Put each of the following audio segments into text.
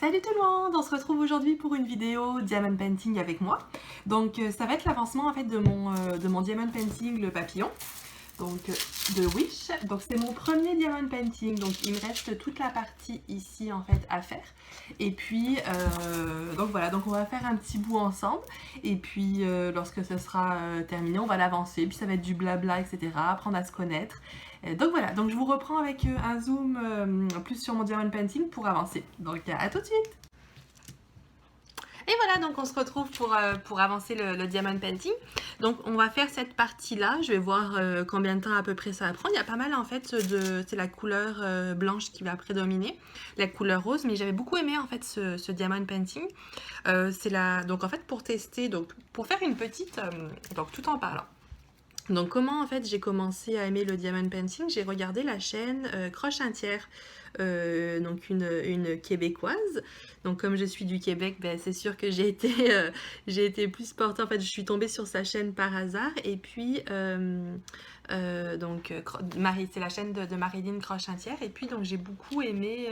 Salut tout le monde, on se retrouve aujourd'hui pour une vidéo Diamond Painting avec moi. Donc ça va être l'avancement en fait de mon Diamond Painting le papillon, donc de Wish. Donc c'est mon premier Diamond Painting, donc il me reste toute la partie ici en fait à faire. Et puis donc voilà, donc on va faire un petit bout ensemble. Et puis lorsque ce sera terminé, on va l'avancer, puis ça va être du blabla, etc. Apprendre à se connaître. Donc voilà, donc je vous reprends avec un zoom plus sur mon Diamond Painting pour avancer. Donc à tout de suite. Et voilà, donc on se retrouve pour avancer le Diamond Painting. Donc on va faire cette partie-là, je vais voir combien de temps à peu près ça va prendre. Il y a pas mal en fait c'est la couleur blanche qui va prédominer, la couleur rose, mais j'avais beaucoup aimé en fait ce Diamond Painting. Donc en fait pour tester, donc pour faire une petite, donc tout en parlant. Donc comment en fait j'ai commencé à aimer le Diamond Painting, j'ai regardé la chaîne Croche un tiers, donc une québécoise. Donc comme je suis du Québec, ben, c'est sûr que j'ai été plus portée, en fait je suis tombée sur sa chaîne par hasard. Et puis c'est la chaîne de Marilyn Croche un tiers. Et puis donc j'ai beaucoup aimé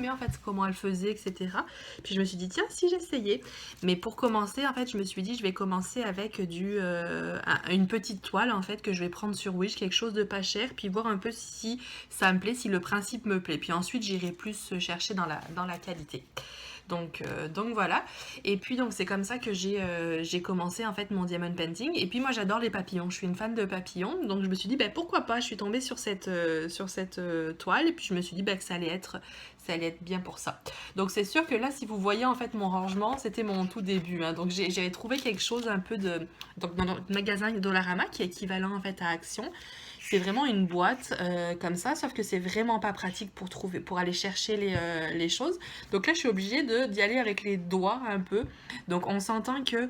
en fait comment elle faisait, etc. Puis je me suis dit tiens si j'essayais. Mais pour commencer en fait je me suis dit je vais commencer avec une petite toile en fait que je vais prendre sur Wish, quelque chose de pas cher, puis voir un peu si ça me plaît, si le principe me plaît. Puis ensuite j'irai plus chercher dans la qualité. Donc voilà. Et puis donc c'est comme ça que j'ai commencé en fait mon Diamond Painting. Et puis moi j'adore les papillons, je suis une fan de papillons. Donc je me suis dit ben pourquoi pas, je suis tombée sur cette toile. Et puis je me suis dit ben, que ça allait être bien pour ça. Donc c'est sûr que là si vous voyez en fait mon rangement, c'était mon tout début. Hein. Donc j'avais trouvé quelque chose un peu donc dans notre magasin Dollarama qui est équivalent en fait à Action. C'est vraiment une boîte comme ça, sauf que c'est vraiment pas pratique pour aller chercher les choses. Donc là, je suis obligée d'y aller avec les doigts un peu. Donc on s'entend que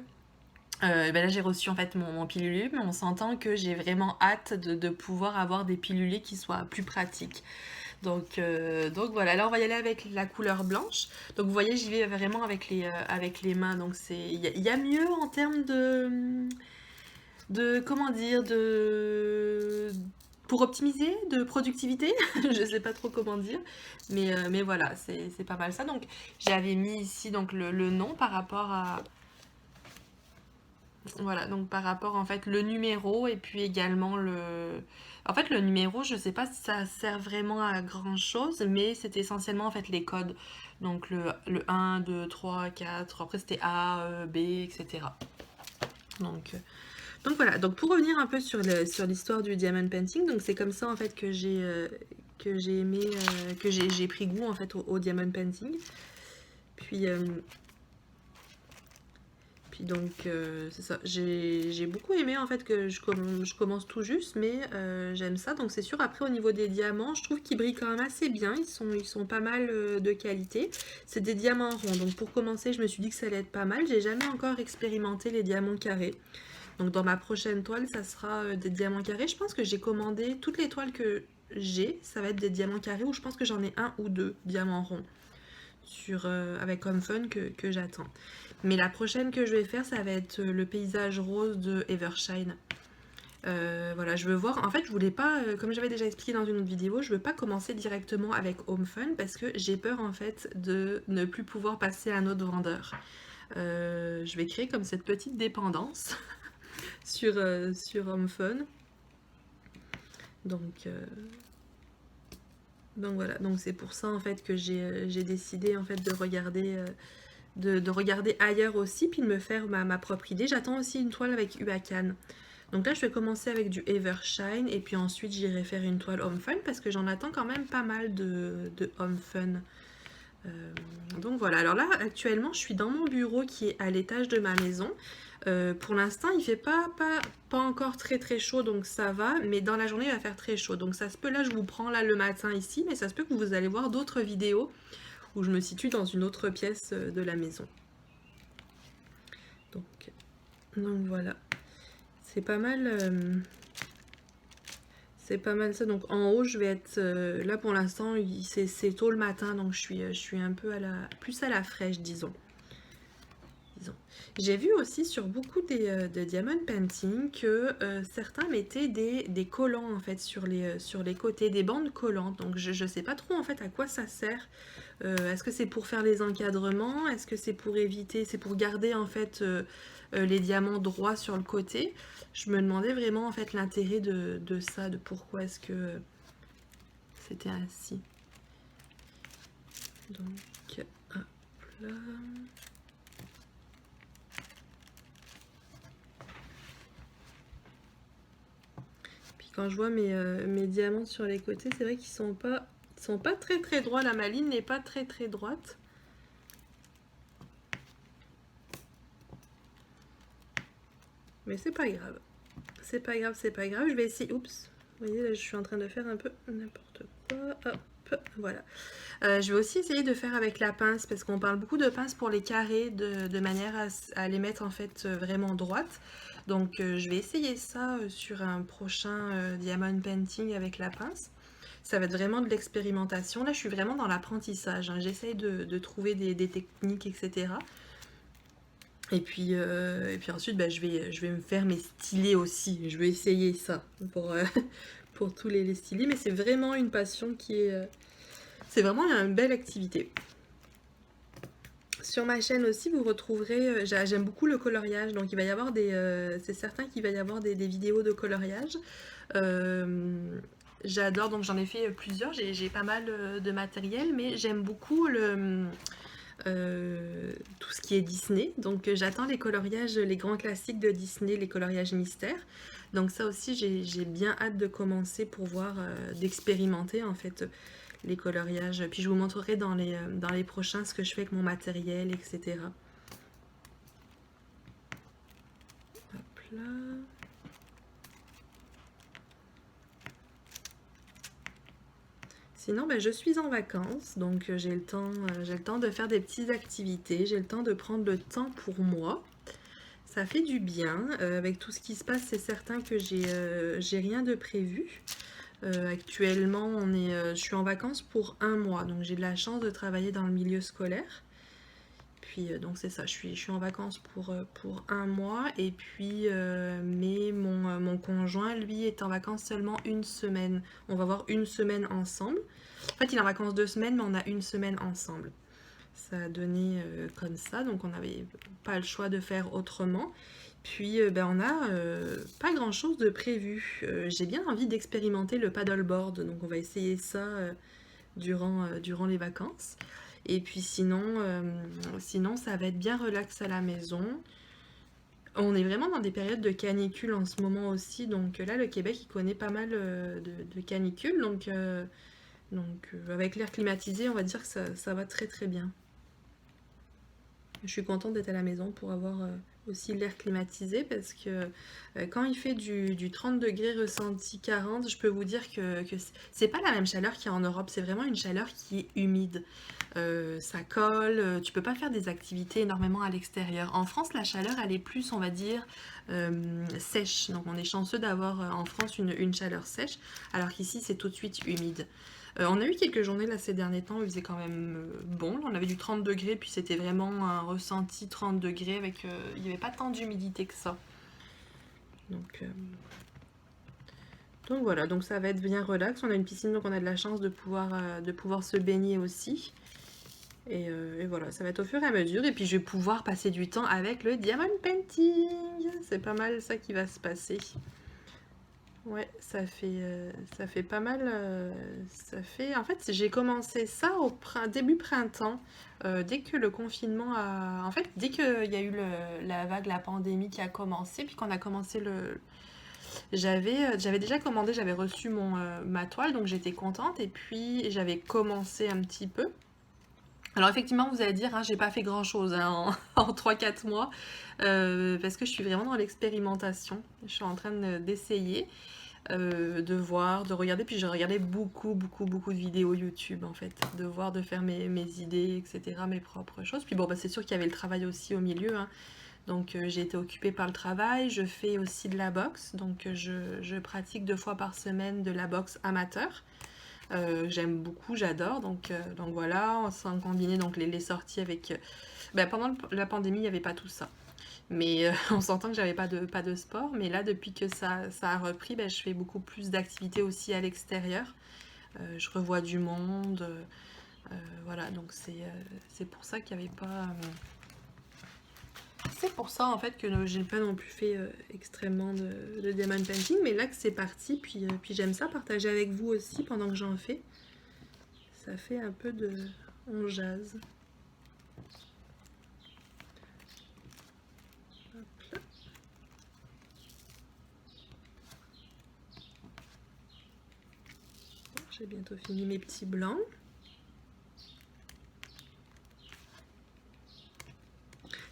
ben là j'ai reçu en fait mon pilule, mais on s'entend que j'ai vraiment hâte de pouvoir avoir des pilulés qui soient plus pratiques. Donc voilà, là on va y aller avec la couleur blanche. Donc vous voyez, j'y vais vraiment avec les mains. Donc il y a mieux en termes comment dire, pour optimiser, de productivité, je sais pas trop comment dire, mais voilà, c'est pas mal ça. Donc j'avais mis ici donc le nom par rapport à, voilà, donc par rapport en fait le numéro et puis également en fait le numéro, je sais pas si ça sert vraiment à grand chose, mais c'est essentiellement en fait les codes. Donc le 1, 2, 3, 4, après c'était A, B, etc. Donc voilà, donc pour revenir un peu sur l'histoire du Diamond Painting, donc c'est comme ça en fait que j'ai aimé, que j'ai pris goût en fait au Diamond Painting. Puis, c'est ça, j'ai beaucoup aimé en fait que je commence tout juste, mais j'aime ça. Donc c'est sûr, après au niveau des diamants, je trouve qu'ils brillent quand même assez bien, ils sont pas mal de qualité. C'est des diamants ronds, donc pour commencer je me suis dit que ça allait être pas mal. J'ai jamais encore expérimenté les diamants carrés. Donc dans ma prochaine toile, ça sera des diamants carrés. Je pense que j'ai commandé toutes les toiles que j'ai, ça va être des diamants carrés, ou je pense que j'en ai un ou deux diamants ronds avec Home Fun que j'attends. Mais la prochaine que je vais faire, ça va être le paysage rose de Evershine. Voilà, je veux voir. En fait, je voulais pas, comme j'avais déjà expliqué dans une autre vidéo, je veux pas commencer directement avec Home Fun parce que j'ai peur en fait de ne plus pouvoir passer à un autre vendeur. Je vais créer comme cette petite dépendance sur Home Fun. Donc voilà, donc c'est pour ça en fait que j'ai décidé en fait de regarder ailleurs aussi, puis de me faire ma propre idée. J'attends aussi une toile avec Huacan. Donc là je vais commencer avec du Evershine et puis ensuite j'irai faire une toile Home Fun parce que j'en attends quand même pas mal de Home Fun. Donc voilà, alors là actuellement je suis dans mon bureau qui est à l'étage de ma maison. Pour l'instant il fait pas encore très très chaud, donc ça va, mais dans la journée il va faire très chaud. Donc ça se peut, là je vous prends là le matin ici, mais ça se peut que vous allez voir d'autres vidéos où je me situe dans une autre pièce de la maison. Donc voilà, c'est pas mal. C'est pas mal ça. Donc en haut, je vais être là pour l'instant, c'est tôt le matin, donc je suis un peu plus à la fraîche, disons. disons. J'ai vu aussi sur beaucoup de diamond painting que certains mettaient des collants en fait sur les côtés, des bandes collantes. Donc je sais pas trop en fait à quoi ça sert. Est-ce que c'est pour faire les encadrements? Est-ce que c'est pour éviter, c'est pour garder en fait les diamants droits sur le côté? Je me demandais vraiment en fait l'intérêt de ça, de pourquoi est-ce que c'était ainsi. Donc, hop là. Puis quand je vois mes diamants sur les côtés, c'est vrai qu'ils sont pas très très droits. La maline n'est pas très très droite. Mais c'est pas grave. C'est pas grave, c'est pas grave. Je vais essayer. Oups. Vous voyez, là, je suis en train de faire un peu n'importe quoi. Hop, voilà. Je vais aussi essayer de faire avec la pince parce qu'on parle beaucoup de pince pour les carrés de manière à les mettre en fait vraiment droites. Donc je vais essayer ça sur un prochain diamond painting avec la pince. Ça va être vraiment de l'expérimentation. Là, je suis vraiment dans l'apprentissage, hein. J'essaye de trouver des techniques, etc. Et puis ensuite, bah, je vais me faire mes stylés aussi. Je vais essayer ça pour tous les stylés. Mais c'est vraiment une passion qui est... c'est vraiment une belle activité. Sur ma chaîne aussi, vous retrouverez... j'aime beaucoup le coloriage. Donc, il va y avoir c'est certain qu'il va y avoir des vidéos de coloriage. J'adore, donc j'en ai fait plusieurs. J'ai pas mal de matériel. Mais j'aime beaucoup tout ce qui est Disney. Donc j'attends les coloriages, les grands classiques de Disney, les coloriages mystères. Donc ça aussi j'ai bien hâte de commencer pour voir, d'expérimenter en fait les coloriages. Puis je vous montrerai dans les prochains ce que je fais avec mon matériel, etc. Hop là. Sinon, ben, je suis en vacances, donc j'ai le temps de faire des petites activités, j'ai le temps de prendre le temps pour moi. Ça fait du bien. Avec tout ce qui se passe, c'est certain que j'ai rien de prévu. Actuellement, je suis en vacances pour un mois, donc j'ai de la chance de travailler dans le milieu scolaire. Puis donc c'est ça, je suis en vacances pour un mois et puis mais mon conjoint lui est en vacances seulement une semaine. On va avoir une semaine ensemble. En fait il est en vacances 2 semaines mais on a une semaine ensemble. Ça a donné comme ça, donc on n'avait pas le choix de faire autrement. Puis ben, on a pas grand chose de prévu. J'ai bien envie d'expérimenter le paddleboard, donc on va essayer ça durant les vacances. Et puis sinon, ça va être bien relax à la maison. On est vraiment dans des périodes de canicule en ce moment aussi. Donc là, le Québec, il connaît pas mal de canicules. Donc avec l'air climatisé, on va dire que ça va très très bien. Je suis contente d'être à la maison pour avoir aussi l'air climatisé parce que quand il fait du 30 degrés ressenti 40, je peux vous dire que c'est pas la même chaleur qu'il y a en Europe. C'est vraiment une chaleur qui est humide. Ça colle, tu peux pas faire des activités énormément à l'extérieur. En France, la chaleur, elle est plus, on va dire, sèche. Donc on est chanceux d'avoir en France une chaleur sèche, alors qu'ici, c'est tout de suite humide. On a eu quelques journées là ces derniers temps où il faisait quand même bon. On avait du 30 degrés, puis c'était vraiment un ressenti 30 degrés avec... il n'y avait pas tant d'humidité que ça. Donc voilà, donc ça va être bien relax. On a une piscine, donc on a de la chance de pouvoir se baigner aussi. Et voilà, ça va être au fur et à mesure. Et puis je vais pouvoir passer du temps avec le diamond painting. C'est pas mal ça qui va se passer. Ouais, ça fait pas mal. En fait, j'ai commencé ça au début printemps, dès que le confinement a. En fait, dès qu'il y a eu la vague, la pandémie qui a commencé, puis qu'on a commencé j'avais déjà commandé, j'avais reçu ma toile, donc j'étais contente, et puis j'avais commencé un petit peu. Alors effectivement, vous allez dire, hein, j'ai pas fait grand-chose hein, en 3-4 mois, parce que je suis vraiment dans l'expérimentation. Je suis en train d'essayer, de voir, de regarder, puis j'ai regardé beaucoup de vidéos YouTube en fait, de voir, de faire mes idées, etc., mes propres choses. Puis bon, bah, c'est sûr qu'il y avait le travail aussi au milieu, hein. Donc j'ai été occupée par le travail, je fais aussi de la boxe, donc je pratique 2 fois par semaine de la boxe amateur. J'aime beaucoup, j'adore. Donc voilà, sans combiner donc les sorties avec... ben, pendant la pandémie, il n'y avait pas tout ça. Mais on s'entend que j'avais pas de sport. Mais là, depuis que ça a repris, ben, je fais beaucoup plus d'activités aussi à l'extérieur. Je revois du monde. Voilà, donc c'est pour ça qu'il n'y avait pas... c'est pour ça en fait que j'ai pas non plus fait extrêmement de diamond painting. Mais là que c'est parti, puis j'aime ça partager avec vous aussi pendant que j'en fais. Ça fait un peu de... on jase. J'ai bientôt fini mes petits blancs.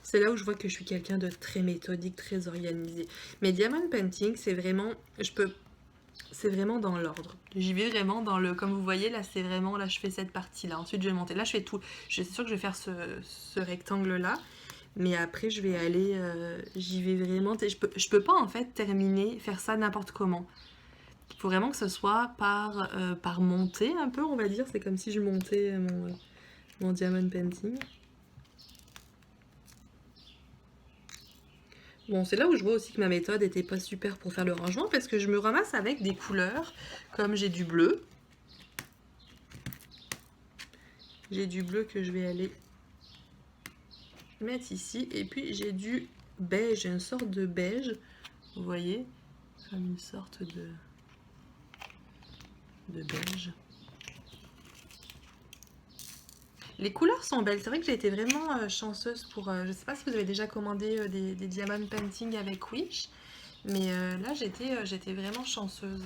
C'est là où je vois que je suis quelqu'un de très méthodique, très organisé. Mais diamond painting, c'est vraiment... c'est vraiment dans l'ordre. J'y vais vraiment dans le... Comme vous voyez, là, c'est vraiment... Là, je fais cette partie-là. Ensuite, je vais monter. Là, je fais tout. C'est sûr que je vais faire ce rectangle-là. Mais après, je vais aller... j'y vais vraiment... Je peux pas, en fait, terminer, faire ça n'importe comment. Il faut vraiment que ce soit par montée, un peu, on va dire. C'est comme si je montais mon diamond painting. Bon, c'est là où je vois aussi que ma méthode n'était pas super pour faire le rangement, parce que je me ramasse avec des couleurs, comme j'ai du bleu. J'ai du bleu que je vais aller mettre ici, et puis j'ai du beige, une sorte de beige, vous voyez, comme une sorte de beige. Les couleurs sont belles, c'est vrai que j'ai été vraiment chanceuse pour... je sais pas si vous avez déjà commandé des diamond painting avec Wish, mais là j'étais vraiment chanceuse.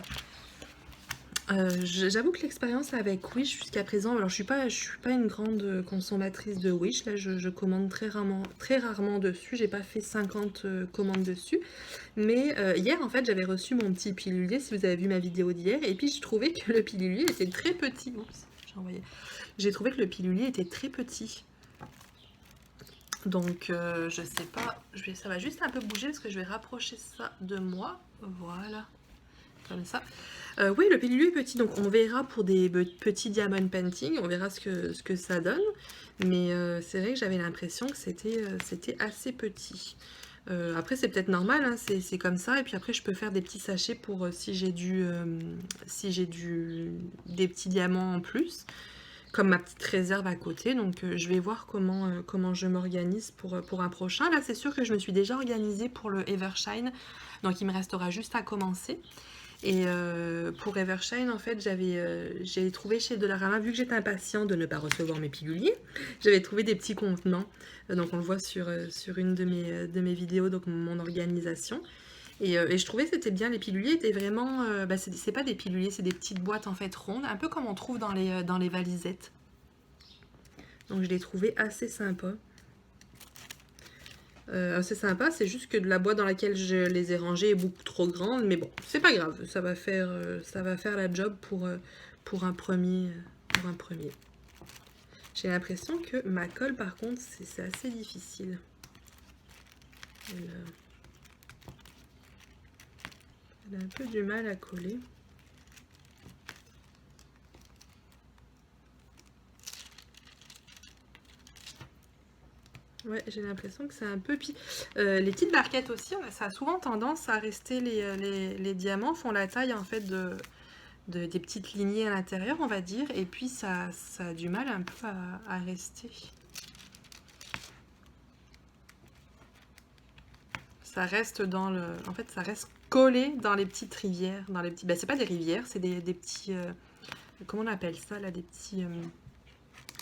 J'avoue que l'expérience avec Wish jusqu'à présent, alors je suis pas une grande consommatrice de Wish, là je commande très rarement dessus, j'ai pas fait 50 commandes dessus, mais hier en fait j'avais reçu mon petit pilulier, si vous avez vu ma vidéo d'hier, et puis je trouvais que le pilulier était très petit, oups, j'ai trouvé que le pilulier était très petit. Donc je sais pas, ça va juste un peu bouger parce que je vais rapprocher ça de moi, voilà, comme ça. Oui, le pilulier est petit, donc on verra pour des petits diamond painting, on verra ce que ça donne. Mais c'est vrai que j'avais l'impression que c'était assez petit. Après, c'est peut-être normal, hein, c'est comme ça. Et puis après, je peux faire des petits sachets pour si j'ai des petits diamants en plus, comme ma petite réserve à côté. Donc je vais voir comment je m'organise pour un prochain. Là, c'est sûr que je me suis déjà organisée pour le Evershine, donc il me restera juste à commencer. Et pour Evershine, en fait, j'ai trouvé chez Dollarama, vu que j'étais impatiente de ne pas recevoir mes piluliers, j'avais trouvé des petits contenants. Donc on le voit sur une de mes vidéos, donc mon organisation. Et je trouvais que c'était bien, les piluliers étaient vraiment... c'est pas des piluliers, c'est des petites boîtes en fait rondes, un peu comme on trouve dans les valisettes. Donc je les trouvais assez sympas. C'est sympa, c'est juste que la boîte dans laquelle je les ai rangées est beaucoup trop grande, mais bon, c'est pas grave, ça va faire la job pour un premier. J'ai l'impression que ma colle, par contre, c'est assez difficile. Elle a un peu du mal à coller. Ouais, j'ai l'impression que c'est un peu... les petites barquettes aussi, ça a souvent tendance à rester... Les diamants font la taille, en fait, des petites lignées à l'intérieur, on va dire. Et puis, ça a du mal un peu à rester. Ça reste dans le... En fait, ça reste collé dans les petites rivières. Dans les petits... Ben, c'est pas des rivières, c'est des petits... comment on appelle ça, là? Des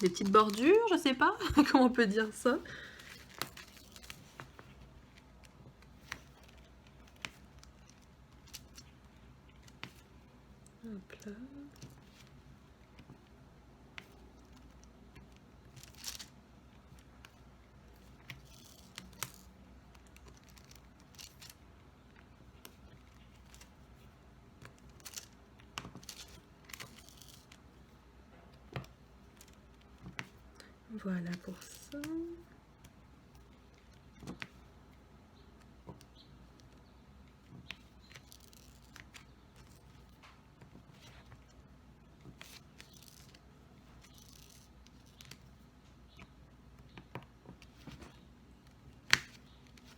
petites bordures, je sais pas comment on peut dire ça. Hop là. Voilà pour ça.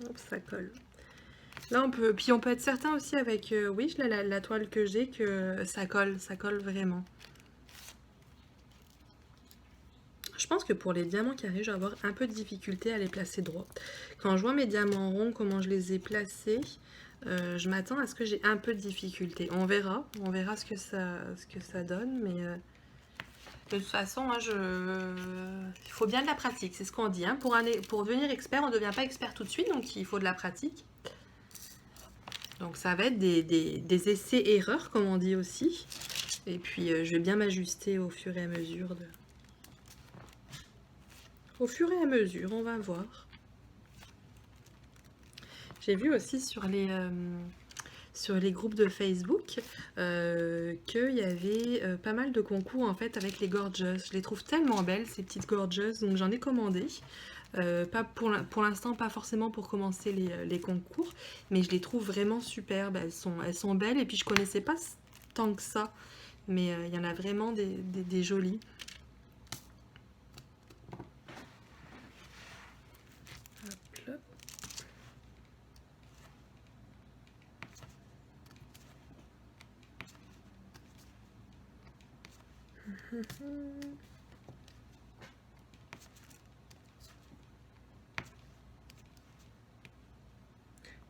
Hop, ça colle. Là, on peut être certain aussi avec, oui, la toile que j'ai, que ça colle vraiment. Je pense que pour les diamants carrés, je vais avoir un peu de difficulté à les placer droit. Quand je vois mes diamants ronds, comment je les ai placés, je m'attends à ce que j'ai un peu de difficulté. On verra ce que ça donne, mais de toute façon, moi, il faut bien de la pratique, c'est ce qu'on dit. Hein. Pour devenir expert, on ne devient pas expert tout de suite, donc il faut de la pratique. Donc ça va être des essais-erreurs, comme on dit aussi. Et puis, je vais bien m'ajuster au fur et à mesure. Au fur et à mesure, on va voir. J'ai vu aussi sur les groupes de Facebook qu'il y avait pas mal de concours en fait avec les gorgeous. Je les trouve tellement belles ces petites gorgeous, donc j'en ai commandé. Pas pour l'instant, pas forcément pour commencer les concours, mais je les trouve vraiment superbes. Elles sont belles et puis je connaissais pas tant que ça, mais il y en a vraiment des jolies. Hop là.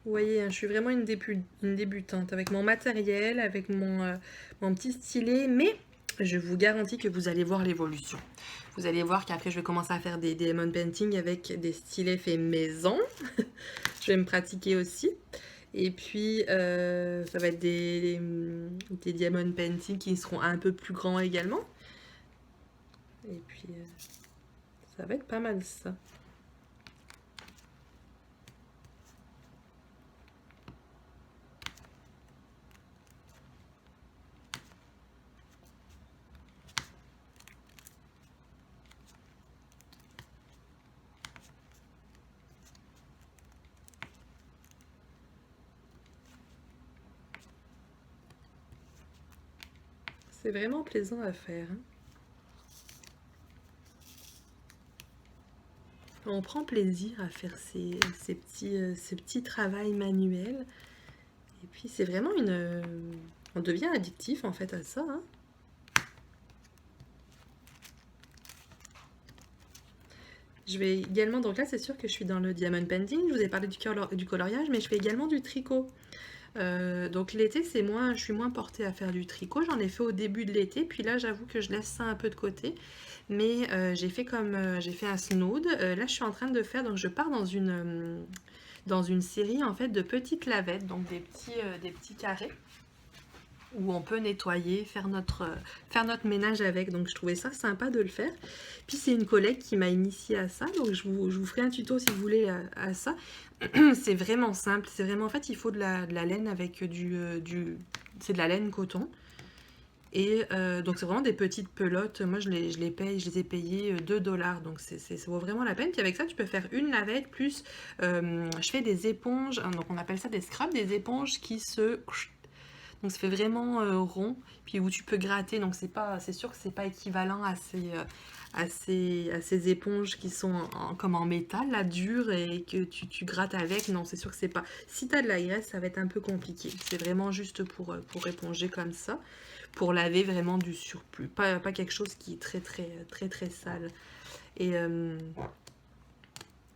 Vous voyez, hein, je suis vraiment une débutante avec mon matériel, avec mon petit stylet, mais je vous garantis que vous allez voir l'évolution. Vous allez voir qu'après, je vais commencer à faire des diamond painting avec des stylets faits maison. Je vais me pratiquer aussi. Et puis, ça va être des diamond painting qui seront un peu plus grands également. Et puis, ça va être pas mal ça. C'est vraiment plaisant à faire. Hein. On prend plaisir à faire ces petits travails manuels. Et puis c'est vraiment on devient addictif en fait à ça. Hein. Je vais également, donc là c'est sûr que je suis dans le diamond painting, je vous ai parlé du coloriage, mais je fais également du tricot. Donc l'été, je suis moins portée à faire du tricot. J'en ai fait au début de l'été, puis là j'avoue que je laisse ça un peu de côté. Mais j'ai fait un snood. Là je suis en train de faire, donc je pars dans une série en fait de petites lavettes, donc des petits carrés où on peut nettoyer, faire notre ménage avec. Donc je trouvais ça sympa de le faire. Puis c'est une collègue qui m'a initiée à ça, donc je vous ferai un tuto si vous voulez à ça. C'est vraiment simple, c'est vraiment en fait il faut de la laine avec c'est de la laine coton. Et donc c'est vraiment des petites pelotes. Moi je les ai payées 2 $. Donc ça vaut vraiment la peine. Puis avec ça tu peux faire une lavette plus je fais des éponges, donc on appelle ça des scrubs, des éponges qui se... Donc ça fait vraiment rond, puis où tu peux gratter, donc c'est sûr que c'est pas équivalent à ces éponges qui sont comme en métal, là, dures, et que tu grattes avec. Non, c'est sûr que c'est pas... Si tu as de la graisse, ça va être un peu compliqué. C'est vraiment juste pour éponger comme ça, pour laver vraiment du surplus. Pas quelque chose qui est très, très, très, très sale.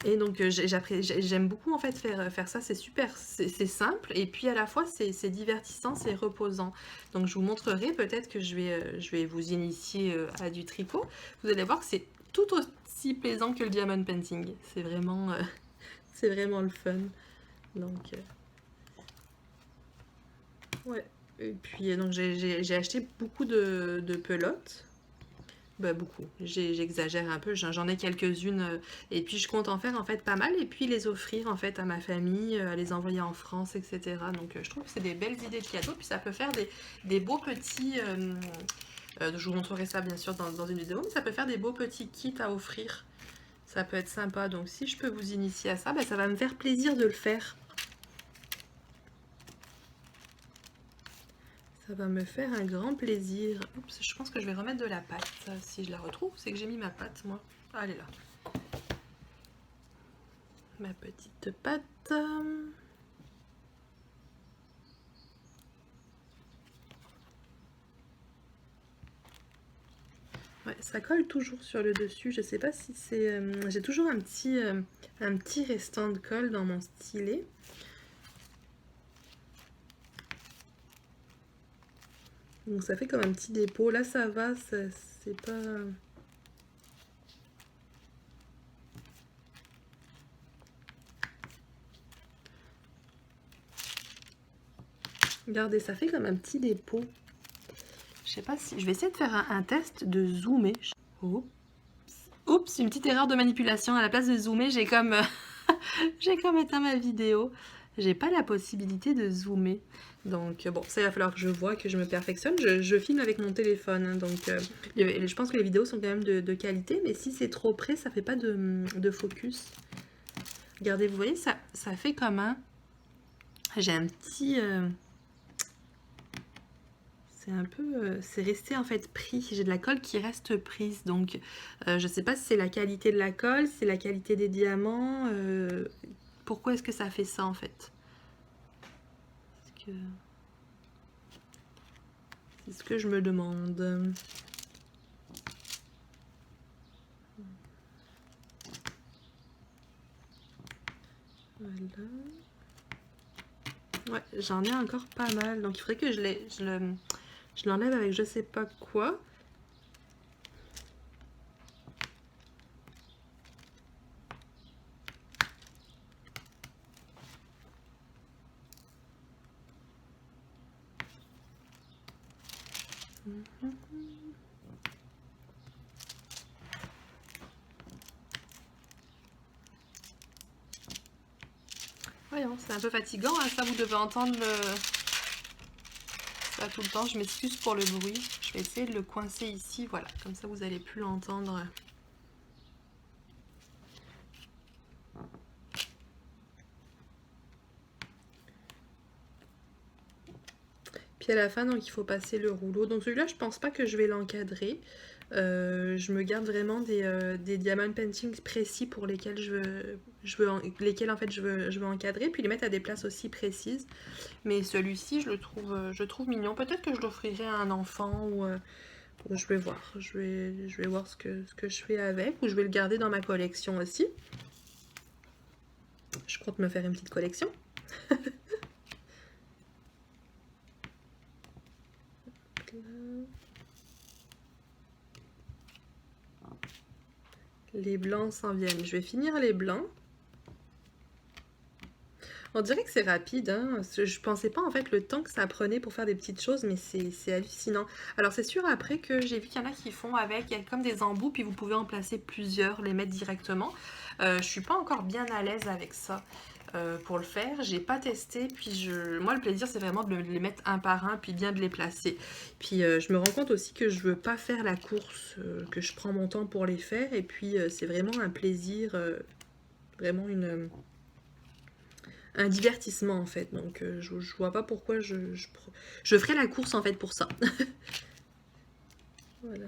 Et donc j'aime beaucoup en fait faire ça, c'est super, c'est simple et puis à la fois c'est divertissant, c'est reposant. Donc je vous montrerai, peut-être que je vais vous initier à du tricot. Vous allez voir que c'est tout aussi plaisant que le diamond painting. C'est vraiment, c'est vraiment le fun. Donc ouais. Et puis donc j'ai acheté beaucoup de pelotes. Bah, beaucoup, j'exagère un peu, j'en ai quelques-unes et puis je compte en faire en fait pas mal et puis les offrir en fait à ma famille, les envoyer en France, etc. Donc je trouve que c'est des belles idées de cadeaux, puis ça peut faire des beaux petits, je vous montrerai ça bien sûr dans une vidéo, mais ça peut faire des beaux petits kits à offrir, ça peut être sympa. Donc si je peux vous initier à ça, bah, ça va me faire plaisir de le faire. Ça va me faire un grand plaisir. Oups, je pense que je vais remettre de la pâte. Si je la retrouve, c'est que j'ai mis ma pâte, moi. Ah, elle est là. ma petite pâte. Ouais, ça colle toujours sur le dessus. Je sais pas si c'est... j'ai toujours un petit restant de colle dans mon stylet. Donc ça fait comme un petit dépôt. Là ça va, c'est pas... Regardez, ça fait comme un petit dépôt. Je sais pas si... Je vais essayer de faire un test de zoomer. Oups. Oups, une petite erreur de manipulation. À la place de zoomer, j'ai comme... j'ai comme éteint ma vidéo. J'ai pas la possibilité de zoomer. Donc bon, ça il va falloir que je vois, que je me perfectionne. Je filme avec mon téléphone. Hein, donc je pense que les vidéos sont quand même de qualité. Mais si c'est trop près, ça fait pas de focus. Regardez, vous voyez, ça fait comme un... J'ai un petit... c'est un peu... c'est resté en fait pris. J'ai de la colle qui reste prise. Donc je sais pas si c'est la qualité de la colle, si c'est la qualité des diamants. Pourquoi est-ce que ça fait ça en fait? C'est ce que je me demande. Voilà. Ouais, j'en ai encore pas mal. Donc il faudrait que je l'enlève avec je sais pas quoi. Voyons, c'est un peu fatigant, hein, ça vous devez entendre ça tout le temps. Je m'excuse pour le bruit. Je vais essayer de le coincer ici, voilà, comme ça vous allez plus l'entendre. Puis à la fin, donc il faut passer le rouleau. Donc celui-là, je pense pas que je vais l'encadrer. Je me garde vraiment des diamond paintings précis pour lesquels lesquels en fait je veux encadrer, puis les mettre à des places aussi précises. Mais celui-ci, je le trouve mignon. Peut-être que je l'offrirai à un enfant ou je vais voir. Je vais voir ce que je fais avec, ou je vais le garder dans ma collection aussi. Je compte me faire une petite collection. Les blancs s'en viennent. Je vais finir les blancs. On dirait que c'est rapide, hein. Je pensais pas en fait le temps que ça prenait pour faire des petites choses, mais c'est hallucinant. Alors c'est sûr après que j'ai vu qu'il y en a qui font avec, il y a comme des embouts, puis vous pouvez en placer plusieurs, les mettre directement. Je suis pas encore bien à l'aise avec ça pour le faire, j'ai pas testé, puis moi le plaisir c'est vraiment de les mettre un par un, puis bien de les placer. Puis je me rends compte aussi que je veux pas faire la course, que je prends mon temps pour les faire, et puis c'est vraiment un plaisir, vraiment un divertissement en fait. Donc je vois pas pourquoi je ferai la course en fait pour ça. Voilà.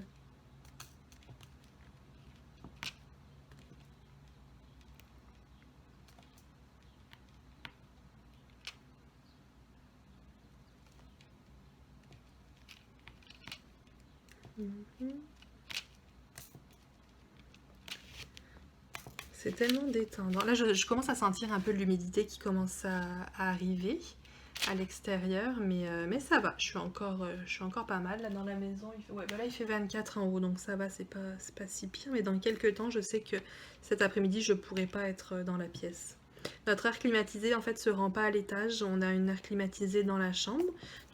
C'est tellement détendant. Là, je commence à sentir un peu de l'humidité qui commence à arriver à l'extérieur, mais ça va. Je suis encore pas mal. Là, dans la maison, ouais, bah là, il fait 24 en haut, donc ça va, c'est pas si pire. Mais dans quelques temps, je sais que cet après-midi, je pourrai pas être dans la pièce. Notre air climatisé, en fait, se rend pas à l'étage. On a une air climatisée dans la chambre,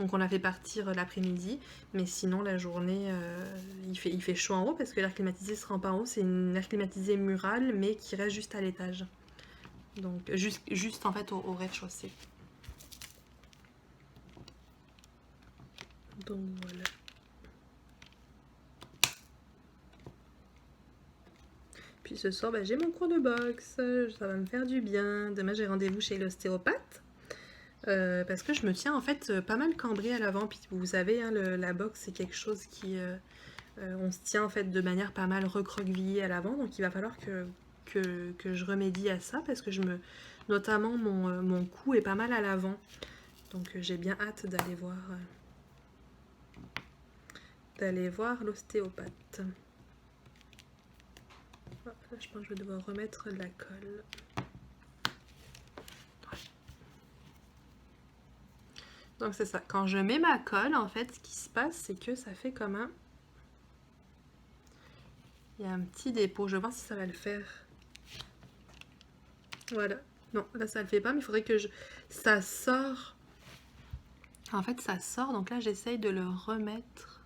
donc on la fait partir l'après-midi. Mais sinon, la journée, il fait chaud en haut parce que l'air climatisé se rend pas en haut. C'est une air climatisée murale, mais qui reste juste à l'étage. Donc, juste en fait au rez-de-chaussée. Donc voilà. Puis ce soir, bah, j'ai mon cours de boxe, ça va me faire du bien. Demain, j'ai rendez-vous chez l'ostéopathe. Parce que je me tiens en fait pas mal cambrée à l'avant. Puis vous savez, hein, la boxe, c'est quelque chose qui... on se tient en fait de manière pas mal recroquevillée à l'avant. Donc il va falloir que que je remédie à ça parce que notamment mon cou est pas mal à l'avant. Donc j'ai bien hâte d'aller voir l'ostéopathe. Là, je pense que je vais devoir remettre de la colle. Donc c'est ça. Quand je mets ma colle, en fait, ce qui se passe, c'est que ça fait comme un... Il y a un petit dépôt. Je vais voir si ça va le faire. Voilà. Non, là, ça le fait pas, mais il faudrait que ça sort. En fait, ça sort. Donc là, j'essaye de le remettre.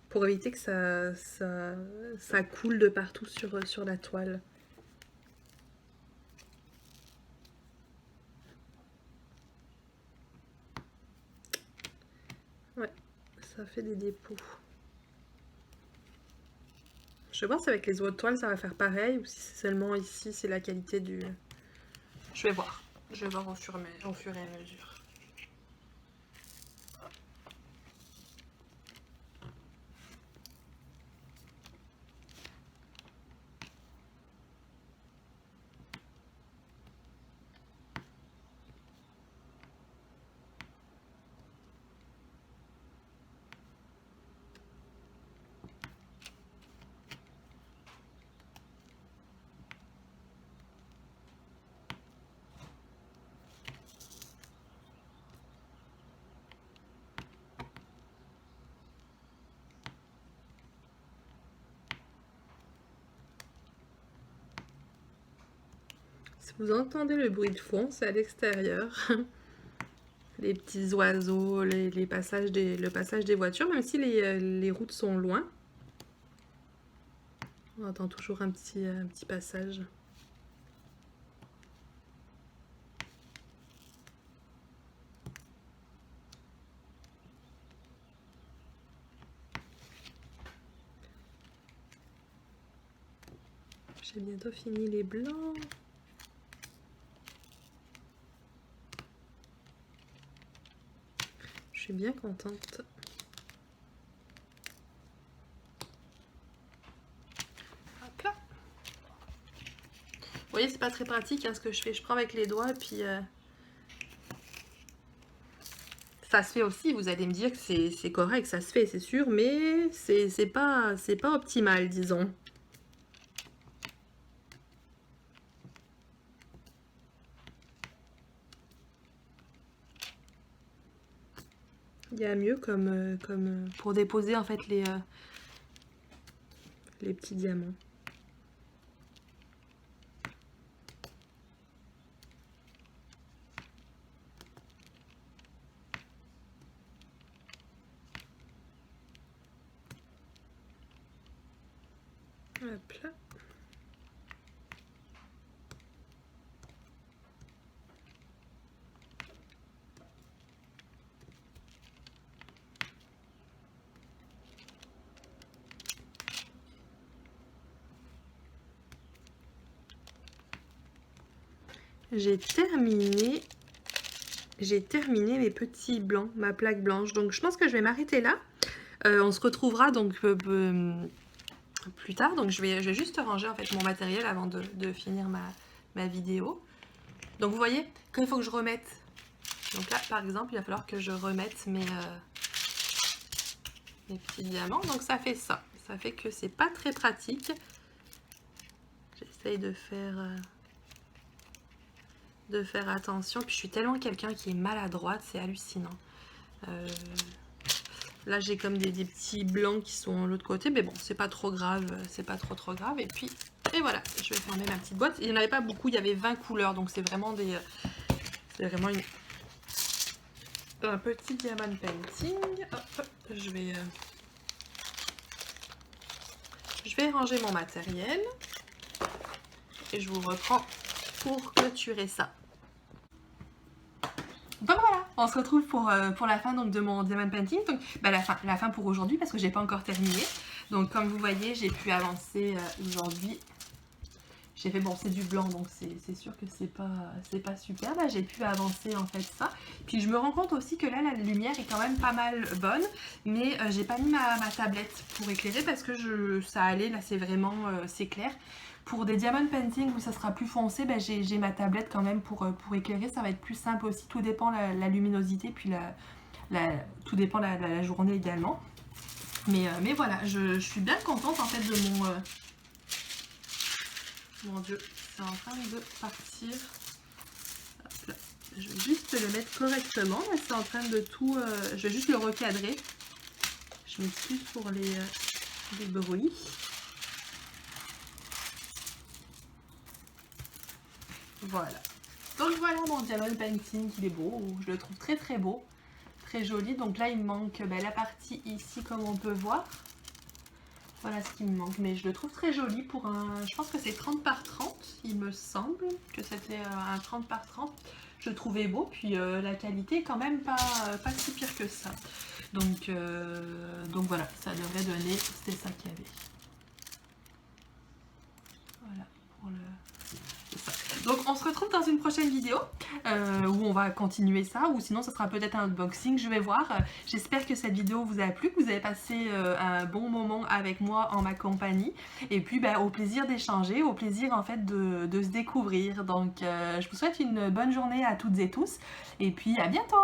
Pour éviter que ça coule de partout sur la toile. Ouais, ça fait des dépôts. Je vais voir si avec les autres toiles ça va faire pareil ou si c'est seulement ici, c'est la qualité du... Je vais voir. Je vais voir au fur et à mesure. Si vous entendez le bruit de fond, c'est à l'extérieur. Les petits oiseaux, le passage des voitures, même si les routes sont loin. On entend toujours un petit passage. J'ai bientôt fini les blancs. Je suis bien contente. Hop là. Vous voyez, c'est pas très pratique hein, ce que je fais. Je prends avec les doigts et puis ça se fait aussi. Vous allez me dire que c'est correct, ça se fait, c'est sûr, mais c'est pas optimal, disons. Il y a mieux comme pour déposer en fait les petits diamants. Hop là. J'ai terminé mes petits blancs, ma plaque blanche. Donc je pense que je vais m'arrêter là. On se retrouvera donc plus tard. Donc je vais juste ranger en fait mon matériel avant de finir ma vidéo. Donc vous voyez, quand il faut que je remette. Donc là par exemple, il va falloir que je remette mes petits diamants. Donc ça fait ça. Ça fait que c'est pas très pratique. J'essaye de faire attention. Puis je suis tellement quelqu'un qui est maladroite, c'est hallucinant. Là j'ai comme des petits blancs qui sont de l'autre côté, mais bon c'est pas trop grave, c'est pas trop grave. Et voilà, je vais fermer ma petite boîte. Il n'y en avait pas beaucoup, il y avait 20 couleurs, donc c'est vraiment un petit diamond painting. Hop, je vais ranger mon matériel et je vous reprends pour clôturer ça. Donc voilà, on se retrouve pour la fin donc, de mon diamond painting. Donc la fin pour aujourd'hui parce que j'ai pas encore terminé. Donc comme vous voyez, j'ai pu avancer aujourd'hui. j'ai fait bon c'est du blanc donc c'est sûr que c'est pas super. Là j'ai pu avancer en fait ça. Puis je me rends compte aussi que là la lumière est quand même pas mal bonne, mais j'ai pas mis ma tablette pour éclairer parce que ça allait, là c'est vraiment c'est clair. Pour des diamond painting où ça sera plus foncé, ben j'ai ma tablette quand même pour éclairer, ça va être plus simple aussi, tout dépend la luminosité, puis tout dépend la journée également. Mais voilà, je suis bien contente en fait de mon... Mon Dieu, c'est en train de partir. Hop là. Je vais juste le mettre correctement, là c'est en train de tout... je vais juste le recadrer. Je m'excuse pour les bruits. Voilà. Donc voilà mon diamond painting, il est beau, je le trouve très très beau, très joli. Donc là il me manque la partie ici comme on peut voir. Voilà ce qui me manque, mais je le trouve très joli pour un... Je pense que c'est 30 par 30, il me semble que c'était un 30 par 30. Je le trouvais beau, puis la qualité est quand même pas si pire que ça. Donc voilà, ça devrait donner, c'était ça qu'il y avait. Voilà pour le... Donc on se retrouve dans une prochaine vidéo où on va continuer ça, ou sinon ce sera peut-être un unboxing, je vais voir. J'espère que cette vidéo vous a plu, que vous avez passé un bon moment avec moi en ma compagnie, et puis au plaisir d'échanger, au plaisir en fait de se découvrir. Donc je vous souhaite une bonne journée à toutes et tous, et puis à bientôt.